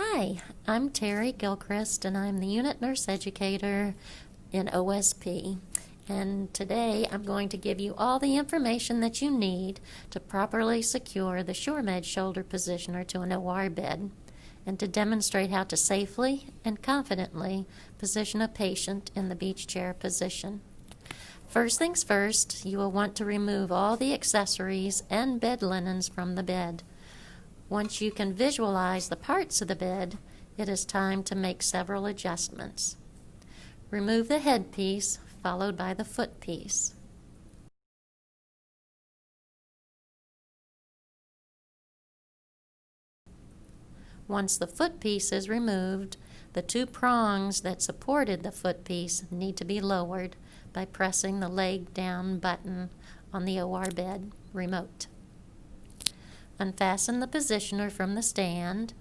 Hi, I'm Terry Gilchrist, and I'm the Unit Nurse Educator in OSP. And today I'm going to give you all the information that you need to properly secure the ShurMed shoulder positioner to an OR bed, and to demonstrate how to safely and confidently position a patient in the beach chair position. First things first, you will want to remove all the accessories and bed linens from the bed. Once you can visualize the parts of the bed, it is time to make several adjustments. Remove the headpiece, followed by the footpiece. Once the footpiece is removed, the two prongs that supported the footpiece need to be lowered by pressing the leg down button on the OR bed remote. Unfasten the positioner from the stand,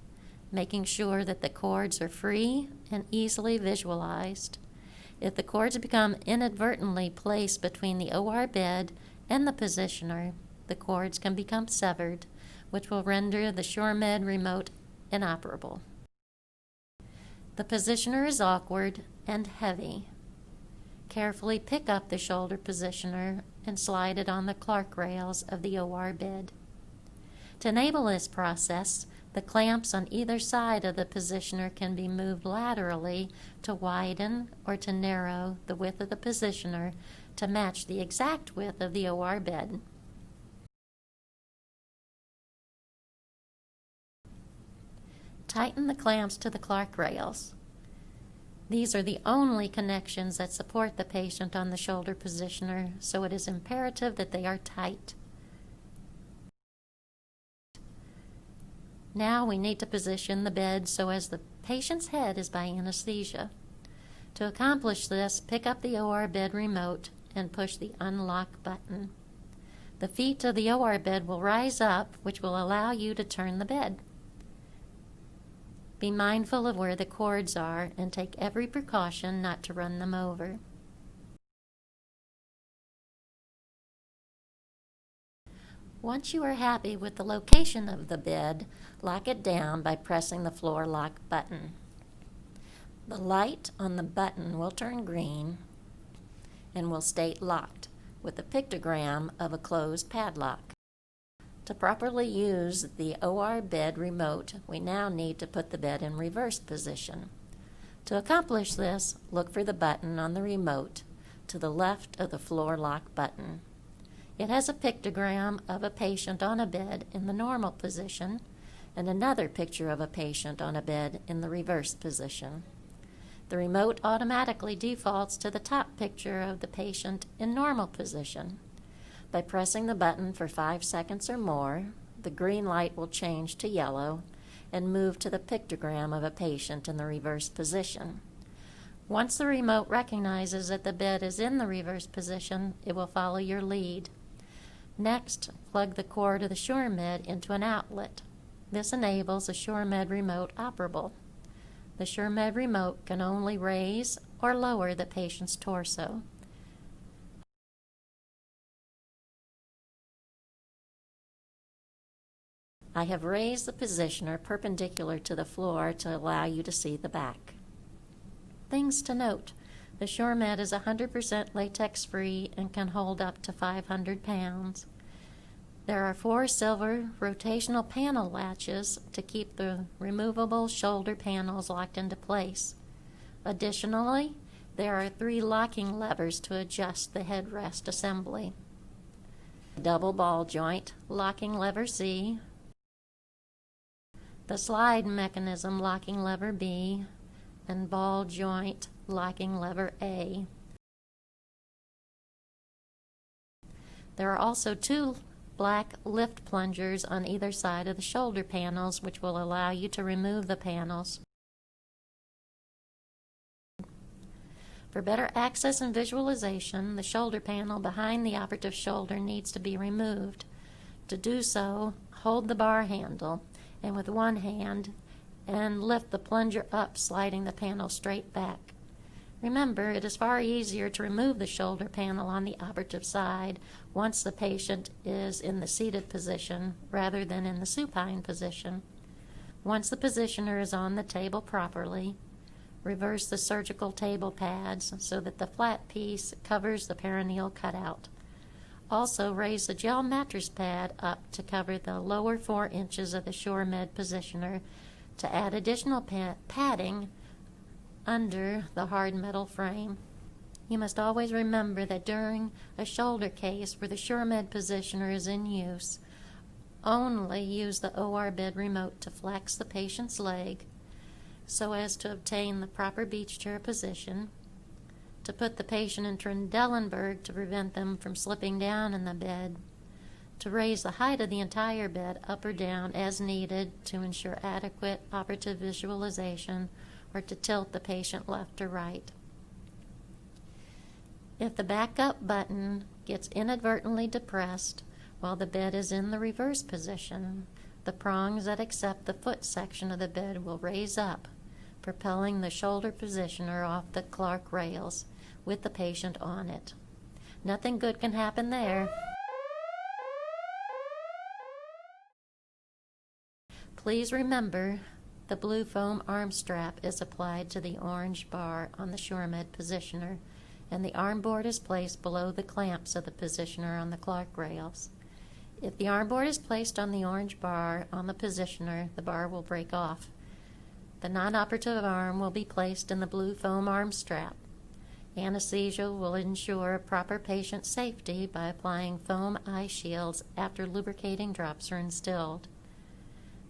making sure that the cords are free and easily visualized. If the cords become inadvertently placed between the OR bed and the positioner, the cords can become severed, which will render the ShurMed remote inoperable. The positioner is awkward and heavy. Carefully pick up the shoulder positioner and slide it on the Clark rails of the OR bed. To enable this process, the clamps on either side of the positioner can be moved laterally to widen or to narrow the width of the positioner to match the exact width of the OR bed. Tighten the clamps to the Clark rails. These are the only connections that support the patient on the shoulder positioner, so it is imperative that they are tight. Now we need to position the bed so as the patient's head is by anesthesia. To accomplish this, pick up the OR bed remote and push the unlock button. The feet of the OR bed will rise up, which will allow you to turn the bed. Be mindful of where the cords are and take every precaution not to run them over. Once you are happy with the location of the bed, lock it down by pressing the floor lock button. The light on the button will turn green and will state locked with a pictogram of a closed padlock. To properly use the OR bed remote, we now need to put the bed in reverse position. To accomplish this, look for the button on the remote to the left of the floor lock button. It has a pictogram of a patient on a bed in the normal position and another picture of a patient on a bed in the reverse position. The remote automatically defaults to the top picture of the patient in normal position. By pressing the button for 5 seconds or more, the green light will change to yellow and move to the pictogram of a patient in the reverse position. Once the remote recognizes that the bed is in the reverse position, it will follow your lead. Next, plug the cord of the ShurMed into an outlet. This enables the ShurMed remote operable. The ShurMed remote can only raise or lower the patient's torso. I have raised the positioner perpendicular to the floor to allow you to see the back. Things to note: the ShurMed is 100% latex-free and can hold up to 500 pounds. There are 4 silver rotational panel latches to keep the removable shoulder panels locked into place. Additionally, there are 3 locking levers to adjust the headrest assembly. Double ball joint locking lever C, the slide mechanism locking lever B, and ball joint locking lever A. There are also 2 black lift plungers on either side of the shoulder panels, which will allow you to remove the panels. For better access and visualization, the shoulder panel behind the operative shoulder needs to be removed. To do so, hold the bar handle and with one hand and lift the plunger up, sliding the panel straight back. Remember, it is far easier to remove the shoulder panel on the operative side once the patient is in the seated position rather than in the supine position. Once the positioner is on the table properly, reverse the surgical table pads so that the flat piece covers the perineal cutout. Also, raise the gel mattress pad up to cover the lower 4 inches of the ShurMed positioner to add additional padding under the hard metal frame. You must always remember that during a shoulder case where the ShurMed positioner is in use, only use the OR bed remote to flex the patient's leg so as to obtain the proper beach chair position, to put the patient in Trendelenburg to prevent them from slipping down in the bed, to raise the height of the entire bed up or down as needed to ensure adequate operative visualization, or to tilt the patient left or right. If the backup button gets inadvertently depressed while the bed is in the reverse position, the prongs that accept the foot section of the bed will raise up, propelling the shoulder positioner off the Clark rails with the patient on it. Nothing good can happen there. Please remember, the blue foam arm strap is applied to the orange bar on the ShurMed positioner, and the arm board is placed below the clamps of the positioner on the Clark rails. If the arm board is placed on the orange bar on the positioner, the bar will break off. The non-operative arm will be placed in the blue foam arm strap. Anesthesia will ensure proper patient safety by applying foam eye shields after lubricating drops are instilled.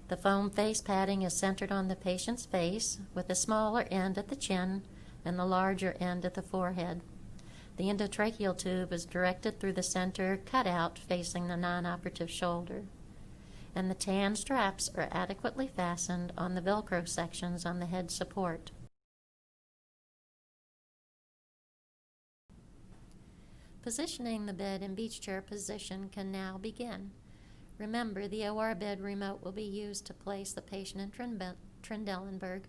The foam face padding is centered on the patient's face, with the smaller end at the chin and the larger end at the forehead. The endotracheal tube is directed through the center cutout facing the non-operative shoulder, and the tan straps are adequately fastened on the Velcro sections on the head support. Positioning the bed in beach chair position can now begin. Remember, the OR bed remote will be used to place the patient in Trendelenburg.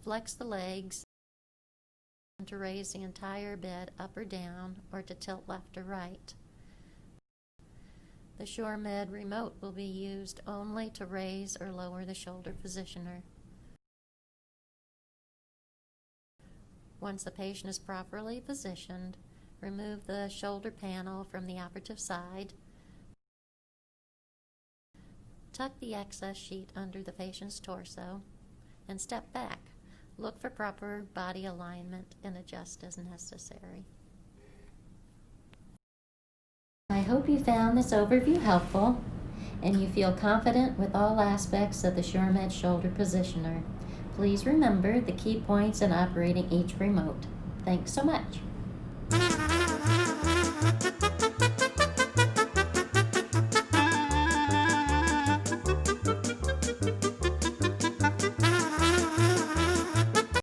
Flex the legs to raise the entire bed up or down, or to tilt left or right. The ShurMed remote will be used only to raise or lower the shoulder positioner. Once the patient is properly positioned, remove the shoulder panel from the operative side. Tuck the excess sheet under the patient's torso and step back. Look for proper body alignment and adjust as necessary. I hope you found this overview helpful and you feel confident with all aspects of the ShurMed shoulder positioner. Please remember the key points in operating each remote. Thanks so much.